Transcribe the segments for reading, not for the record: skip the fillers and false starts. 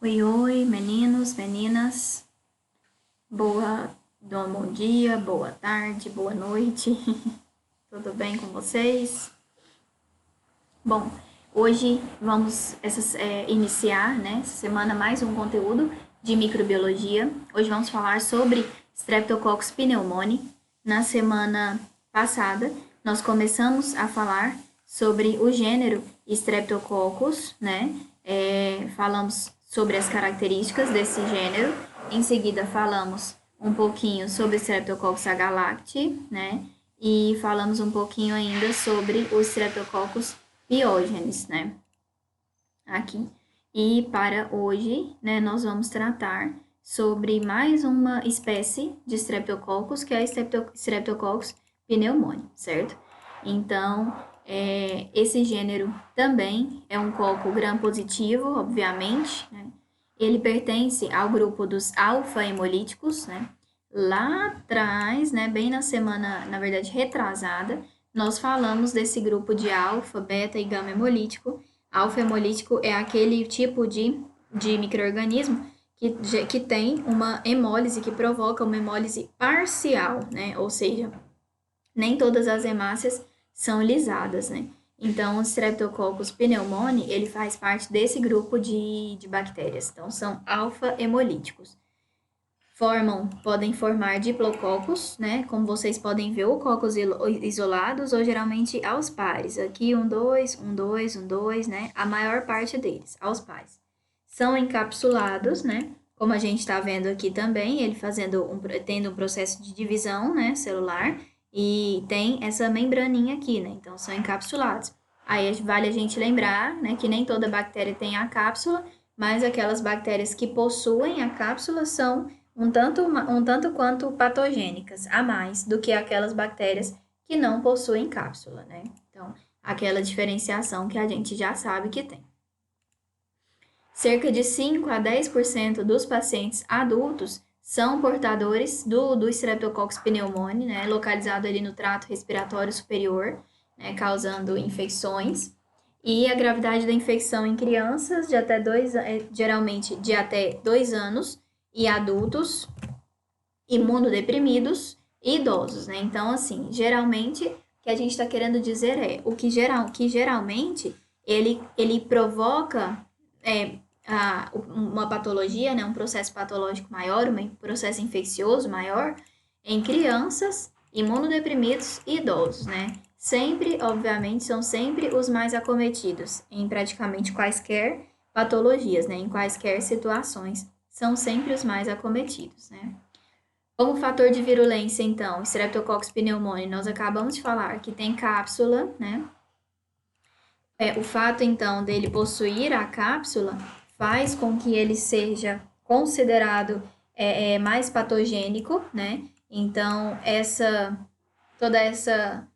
Oi, oi, meninos, meninas. Bom dia, boa tarde, boa noite. Tudo bem com vocês? Bom, hoje vamos iniciar, né, essa semana mais um conteúdo de microbiologia. Hoje vamos falar sobre Streptococcus pneumoniae. Na semana passada, nós começamos a falar sobre o gênero Streptococcus, né? Falamos sobre as características desse gênero. Em seguida, falamos um pouquinho sobre Streptococcus agalactiae, né? E falamos um pouquinho ainda sobre os Streptococcus piógenes, né? Aqui. E para hoje, né, nós vamos tratar sobre mais uma espécie de Streptococcus, que é a Streptococcus pneumoniae, certo? Então, esse gênero também é um coco gram-positivo, obviamente, né? Ele pertence ao grupo dos alfa-hemolíticos, né? Lá atrás, né, bem na semana, na verdade, retrasada, nós falamos desse grupo de alfa, beta e gama hemolítico. Alfa hemolítico é aquele tipo de microorganismo que tem uma hemólise, que provoca uma hemólise parcial, né? Ou seja, nem todas as hemácias são lisadas, né? Então, o Streptococcus pneumoniae, ele faz parte desse grupo de bactérias. Então, são alfa-hemolíticos. Podem formar diplococos, né? Como vocês podem ver, ou cocos isolados ou geralmente aos pares. Aqui um, dois, né? A maior parte deles, aos pares. São encapsulados, né? Como a gente está vendo aqui também, ele tendo um processo de divisão, né, celular, e tem essa membraninha aqui, né? Então, são encapsulados. Aí vale a gente lembrar, né, que nem toda bactéria tem a cápsula, mas aquelas bactérias que possuem a cápsula são um tanto quanto patogênicas a mais do que aquelas bactérias que não possuem cápsula, né? Então, aquela diferenciação que a gente já sabe que tem. Cerca de 5 a 10% dos pacientes adultos são portadores do Streptococcus pneumoniae, né, localizado ali no trato respiratório superior, né, causando infecções. E a gravidade da infecção em crianças geralmente de até 2 anos, e adultos imunodeprimidos e idosos, né? Então, assim, geralmente, o que a gente está querendo dizer é que geralmente ele provoca uma patologia, né? Um processo patológico maior, um processo infeccioso maior em crianças, imunodeprimidos e idosos, né? Sempre, obviamente, são sempre os mais acometidos em praticamente quaisquer patologias, né? Em quaisquer situações, são sempre os mais acometidos, né? Como fator de virulência, então, Streptococcus pneumoniae, nós acabamos de falar que tem cápsula, né? O fato, então, dele possuir a cápsula faz com que ele seja considerado mais patogênico, né? Então, toda essa,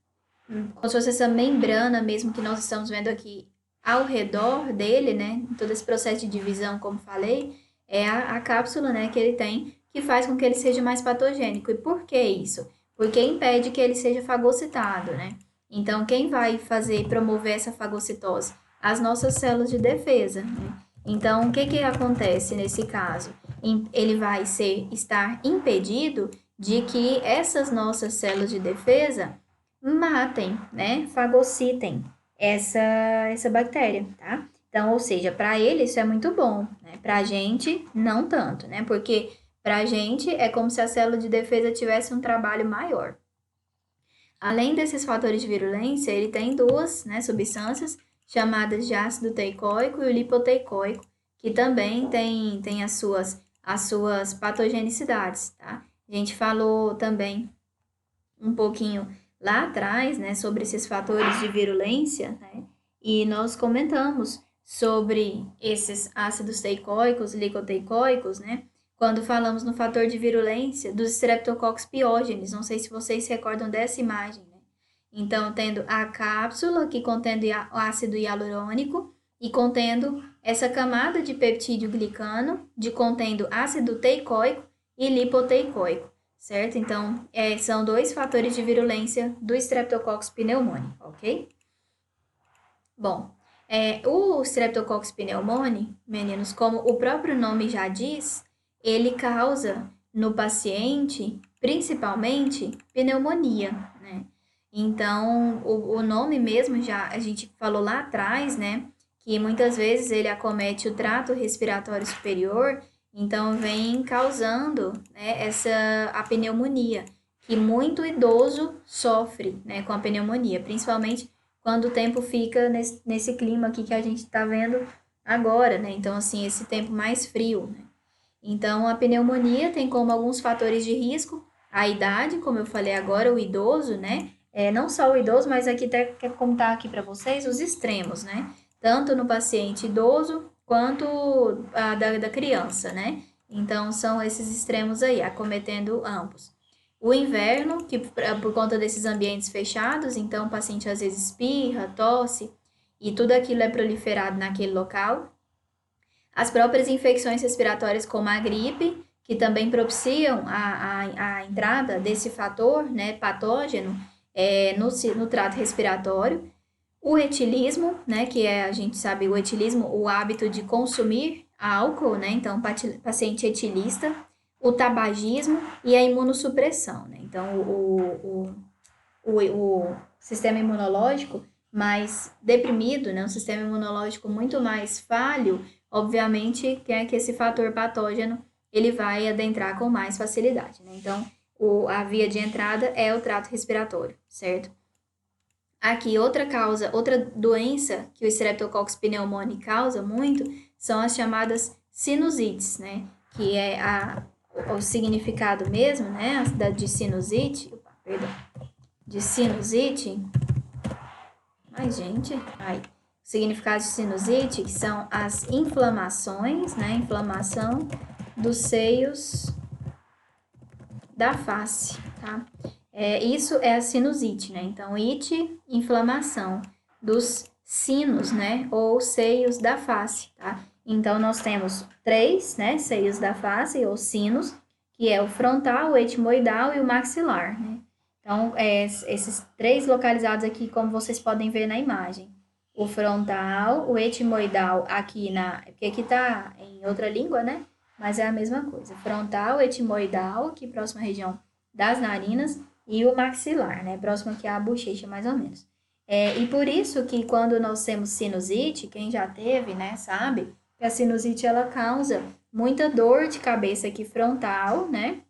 como se fosse essa membrana mesmo que nós estamos vendo aqui ao redor dele, né? Todo esse processo de divisão, como falei, é a cápsula, né, que ele tem, que faz com que ele seja mais patogênico. E por que isso? Porque impede que ele seja fagocitado, né? Então, quem vai fazer e promover essa fagocitose? As nossas células de defesa, né? Então, o que acontece nesse caso? Ele vai estar impedido de que essas nossas células de defesa matem, né? Fagocitem essa bactéria, tá? Então, ou seja, para ele isso é muito bom, né? Para a gente, não tanto, né? Porque para a gente é como se a célula de defesa tivesse um trabalho maior. Além desses fatores de virulência, ele tem duas, né, substâncias chamadas de ácido teicoico e o lipoteicoico, que também tem as suas patogenicidades, tá? A gente falou também um pouquinho lá atrás, né, sobre esses fatores de virulência, né, e nós comentamos sobre esses ácidos teicoicos, licoteicoicos, né, quando falamos no fator de virulência dos Streptococcus piógenes. Não sei se vocês se recordam dessa imagem, né? Então, tendo a cápsula que contendo o ácido hialurônico e contendo essa camada de peptídeo glicano, de contendo ácido teicoico e lipoteicoico, certo? Então, são dois fatores de virulência do Streptococcus pneumoniae, ok? Bom, O Streptococcus pneumoniae, meninos, como o próprio nome já diz, ele causa no paciente, principalmente, pneumonia, né? Então, o nome mesmo, já a gente falou lá atrás, né? Que muitas vezes ele acomete o trato respiratório superior, então vem causando, né, a pneumonia, que muito idoso sofre, né, com a pneumonia, principalmente quando o tempo fica nesse clima aqui que a gente está vendo agora, né? Então, assim, esse tempo mais frio, né? Então, a pneumonia tem como alguns fatores de risco a idade, como eu falei agora, o idoso, né? Não só o idoso, mas aqui até quero contar aqui para vocês os extremos, né? Tanto no paciente idoso quanto da criança, né? Então, são esses extremos aí, acometendo ambos. O inverno, que por conta desses ambientes fechados, então o paciente às vezes espirra, tosse, e tudo aquilo é proliferado naquele local. As próprias infecções respiratórias, como a gripe, que também propiciam a entrada desse fator, né, patógeno no trato respiratório. O etilismo, né, que a gente sabe, o etilismo, o hábito de consumir álcool, né, então paciente etilista, o tabagismo e a imunossupressão, né, então o sistema imunológico mais deprimido, né, um sistema imunológico muito mais falho, obviamente que esse fator patógeno ele vai adentrar com mais facilidade, né, então a via de entrada é o trato respiratório, certo? Aqui, outra doença que o Streptococcus pneumoniae causa muito são as chamadas sinusites, né? Que é o significado mesmo, né? De sinusite, de sinusite. Ai, gente, o significado de sinusite, que são as inflamações, né? Inflamação dos seios da face, tá? Isso é a sinusite, né? Então, ite, inflamação dos sinos, né? Ou seios da face, tá? Então, nós temos 3, né? Seios da face, ou sinos, que é o frontal, o etimoidal e o maxilar, né? Então, esses 3 localizados aqui, como vocês podem ver na imagem. O frontal, o etimoidal aqui porque aqui tá em outra língua, né? Mas é a mesma coisa. Frontal, etimoidal, aqui próxima à região das narinas, e o maxilar, né? Próximo aqui à bochecha, mais ou menos. E por isso que quando nós temos sinusite, quem já teve, né, sabe, que a sinusite ela causa muita dor de cabeça aqui frontal, né?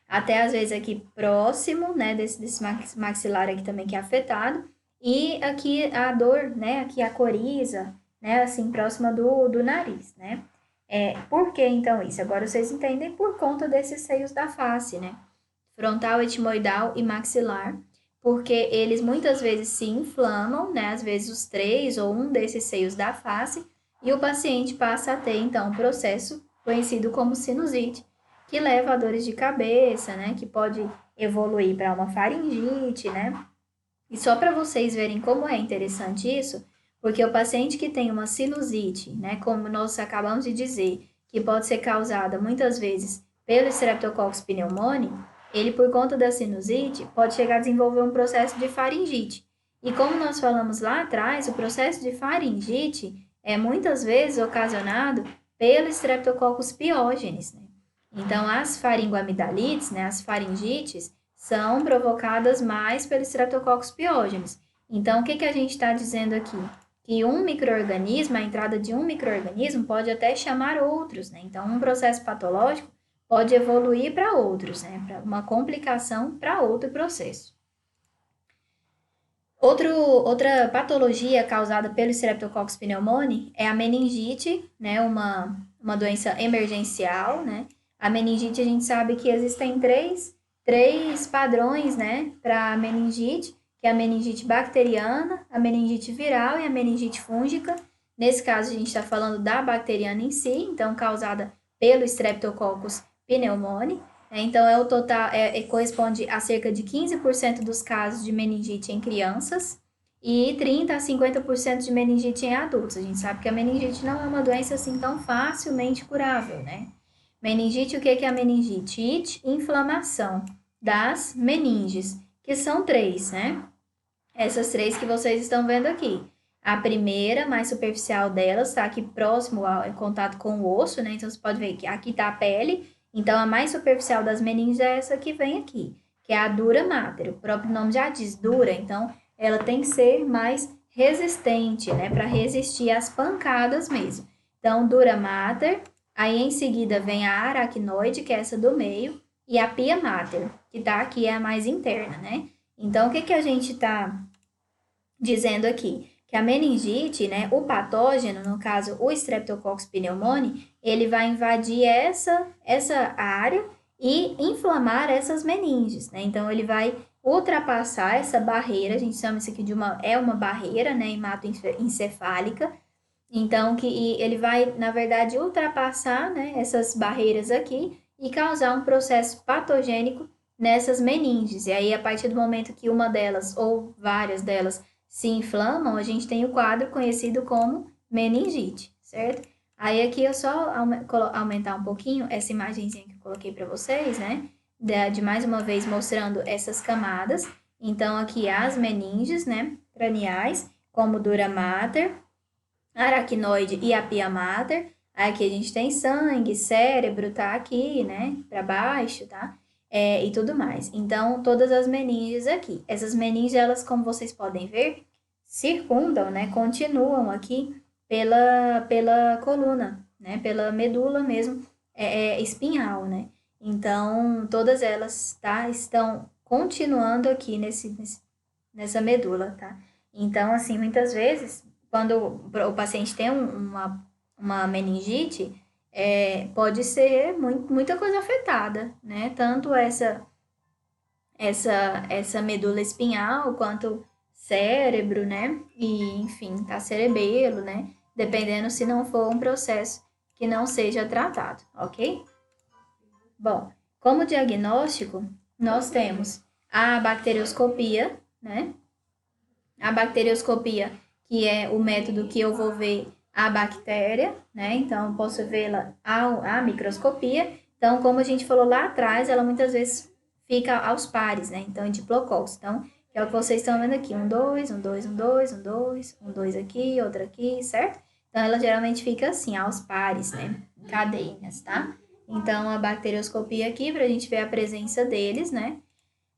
Até às vezes aqui próximo, né, desse maxilar aqui também que é afetado, e aqui a dor, né, aqui a coriza, né, assim, próxima do nariz, né. Por que então isso? Agora vocês entendem por conta desses seios da face, né, frontal, etimoidal e maxilar, porque eles muitas vezes se inflamam, né, às vezes os 3 ou um desses seios da face, e o paciente passa a ter, então, um processo conhecido como sinusite, que leva a dores de cabeça, né, que pode evoluir para uma faringite, né, e só para vocês verem como é interessante isso, porque o paciente que tem uma sinusite, né, como nós acabamos de dizer, que pode ser causada muitas vezes pelo Streptococcus pneumoniae, ele, por conta da sinusite, pode chegar a desenvolver um processo de faringite. E como nós falamos lá atrás, o processo de faringite é muitas vezes ocasionado pelo Streptococcus pyogenes, né? Então, as faringoamidalites, né, as faringites, são provocadas mais pelo Streptococcus pyogenes. Então, o que a gente está dizendo aqui? Que um micro-organismo, a entrada de um micro-organismo pode até chamar outros, né? Então, um processo patológico pode evoluir para outros, né? Para uma complicação para outro processo. Outra patologia causada pelo Streptococcus pneumoniae é a meningite, né? Uma doença emergencial, né? A meningite, a gente sabe que existem três padrões, né, para a meningite, que é a meningite bacteriana, a meningite viral e a meningite fúngica. Nesse caso, a gente está falando da bacteriana em si, então causada pelo Streptococcus pneumoniae. Então, corresponde a cerca de 15% dos casos de meningite em crianças e 30% a 50% de meningite em adultos. A gente sabe que a meningite não é uma doença assim tão facilmente curável, né? Meningite, o que é a meningite? It, inflamação das meninges, que são 3, né? Essas 3 que vocês estão vendo aqui. A primeira, mais superficial delas, está aqui próximo ao contato com o osso, né? Então, você pode ver que aqui está a pele. Então, a mais superficial das meninges é essa que vem aqui, que é a dura mater. O próprio nome já diz dura, então ela tem que ser mais resistente, né? Para resistir às pancadas mesmo. Então, dura mater. Aí, em seguida, vem a aracnoide, que é essa do meio, e a pia mater, que tá aqui, é a mais interna, né? Então, o que a gente tá dizendo aqui? Que a meningite, né, o patógeno, no caso, o Streptococcus pneumoniae, ele vai invadir essa área e inflamar essas meninges, né? Então, ele vai ultrapassar essa barreira, a gente chama isso aqui de uma barreira, né, hematoencefálica. Então, ele vai, na verdade, ultrapassar, né, essas barreiras aqui e causar um processo patogênico nessas meninges. E aí, a partir do momento que uma delas ou várias delas se inflamam, a gente tem o quadro conhecido como meningite, certo? Aí, aqui eu só aumentar um pouquinho essa imagenzinha que eu coloquei para vocês, né? De mais uma vez mostrando essas camadas. Então, aqui as meninges, né, craniais, como dura mater, aracnoide e a pia mater. Aqui a gente tem sangue, cérebro, tá aqui, né, para baixo, tá? E tudo mais. Então, todas as meninges aqui. Essas meninges, elas, como vocês podem ver, circundam, né, continuam aqui pela coluna, né, pela medula mesmo, espinhal, né? Então, todas elas, tá, estão continuando aqui nessa medula, tá? Então, assim, muitas vezes, quando o paciente tem uma meningite, pode ser muita coisa afetada, né? Tanto essa medula espinhal, quanto cérebro, né? E, enfim, tá cerebelo, né? Dependendo se não for um processo que não seja tratado, ok? Bom, como diagnóstico, nós temos a bacterioscopia, né? A bacterioscopia, que é o método que eu vou ver a bactéria, né? Então, eu posso vê-la à microscopia. Então, como a gente falou lá atrás, ela muitas vezes fica aos pares, né? Então, em diplococos. Então, que é o que vocês estão vendo aqui. 1, 2, 1, 2, 1, 2, 1, 2, 1, 2 aqui, outra aqui, certo? Então, ela geralmente fica assim, aos pares, né? Cadeias, tá? Então, a bacterioscopia aqui, para a gente ver a presença deles, né?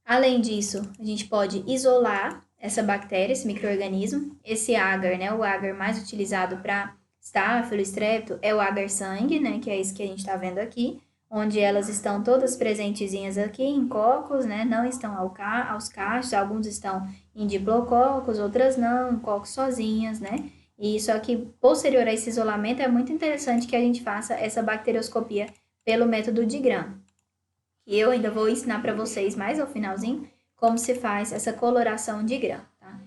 Além disso, a gente pode isolar essa bactéria, esse micro-organismo. Esse agar, né? O agar mais utilizado para estáfilo, estrepto, é o agar-sangue, né? Que é esse que a gente está vendo aqui, onde elas estão todas presentezinhas aqui em cocos, né? Não estão aos cachos, alguns estão em diplococos, outras não, em cocos sozinhas, né? E só que posterior a esse isolamento é muito interessante que a gente faça essa bacterioscopia pelo método de Gram. E eu ainda vou ensinar para vocês mais ao finalzinho como se faz essa coloração de Gram, tá?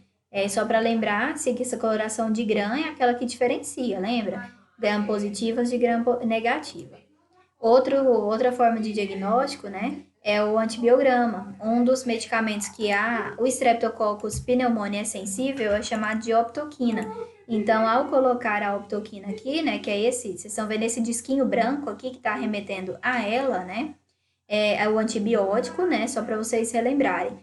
Só para lembrar que essa coloração de Gram é aquela que diferencia, lembra? Gram positivas de Gram negativa. Outra forma de diagnóstico, né, é o antibiograma. Um dos medicamentos que o Streptococcus pneumoniae é sensível é chamado de optoquina. Então, ao colocar a optoquina aqui, né, que é vocês estão vendo esse disquinho branco aqui que está remetendo a ela, né, é o antibiótico, né, só para vocês relembrarem.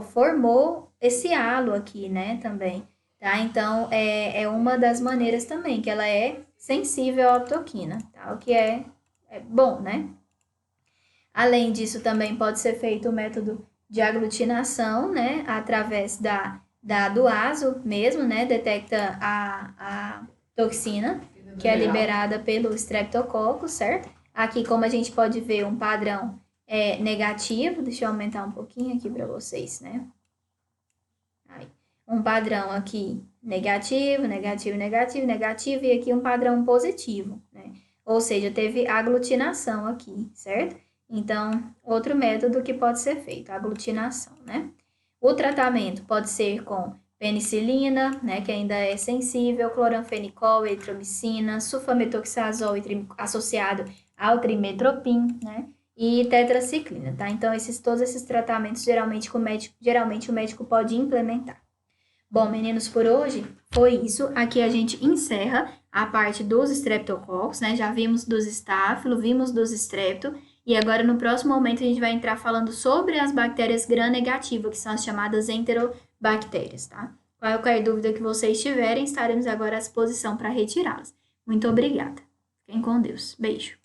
Formou esse halo aqui, né, também, tá? Então, é uma das maneiras também que ela é sensível à optoquina, tá? O que é bom, né? Além disso, também pode ser feito o método de aglutinação, né? Através do ASO mesmo, né? Detecta a toxina, que é liberada pelo Streptococcus, certo? Aqui, como a gente pode ver, um padrão negativo. Deixa eu aumentar um pouquinho aqui para vocês, né? Aí. Um padrão aqui negativo, negativo, negativo, negativo, e aqui um padrão positivo, né? Ou seja, teve aglutinação aqui, certo? Então, outro método que pode ser feito, aglutinação, né? O tratamento pode ser com penicilina, né, que ainda é sensível, cloranfenicol, eritromicina, sulfametoxazol associado ao trimetoprim, né? E tetraciclina, tá? Então, todos esses tratamentos, geralmente o médico pode implementar. Bom, meninos, por hoje foi isso. Aqui a gente encerra a parte dos streptococcus, né? Já vimos dos estáfilo, vimos dos strepto, e agora no próximo momento a gente vai entrar falando sobre as bactérias gram-negativas, que são as chamadas enterobactérias, tá? Qualquer dúvida que vocês tiverem, estaremos agora à disposição para retirá-las. Muito obrigada. Fiquem com Deus. Beijo.